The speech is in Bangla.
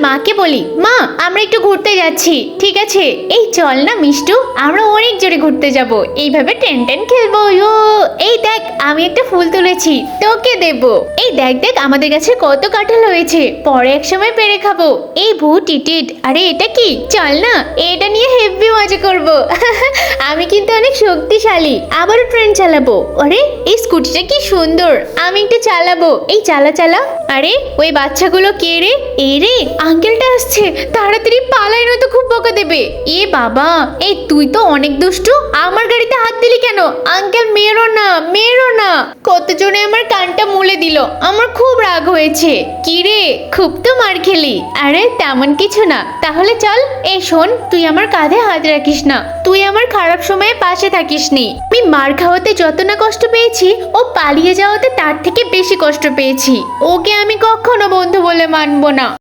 মাকে বলি, মা আমরা একটু ঘুরতে যাচ্ছি। ঠিক আছে, এই চল না মিষ্টু, আমরা অনেক জোরে ঘুরতে যাব, এইভাবে টেন টেন খেলবো। এই দেখ আমি একটা ফুল তুলেছি, তোকে দেব। এই দেখ দেখ আমাদের কাছে কত কাঁঠাল হয়েছে, পরে এক সময় পেরে খাবো। এই ভূত টিটিট, আরে এটা কি, চল না এটা নিয়ে হেভি মজা করব। আমি কিন্তু অনেক শক্তিশালী, আবারও ট্রেন চালাবো। আরে এই স্কুটিটা কি সুন্দর, আমি একটু চালাবো। এই চালা চালা। আরে ওই বাচ্চাগুলো কে রে? এই রে আঙ্কেলটা আসছে, তাড়াতাড়ি পালাই, নয়তো খুব বকা দেবে। এ বাবা, এই তুই তো অনেক দুষ্টু, আমার গাড়িতে হাত দিলি কেন? আঙ্কেল মেরো না, মেরো না। কতজনে আমার কানটা মুলে দিল, আমার খুব রাগ হয়েছে। কি রে, খুব তো মার খেলি। আরে তেমন কিছু না, তাহলে চল। এই শোন, তুই আমার কাঁধে হাত রাখিস না, তুই আমার খারাপ সময়ে পাশে থাকিস নি। আমি মার খাওয়াতে যত না কষ্ট পেয়েছি, ও পালিয়ে যাওয়াতে তার থেকে বেশি কষ্ট পেয়েছি। ওকে আমি কখনো বন্ধু বলে মানবো না।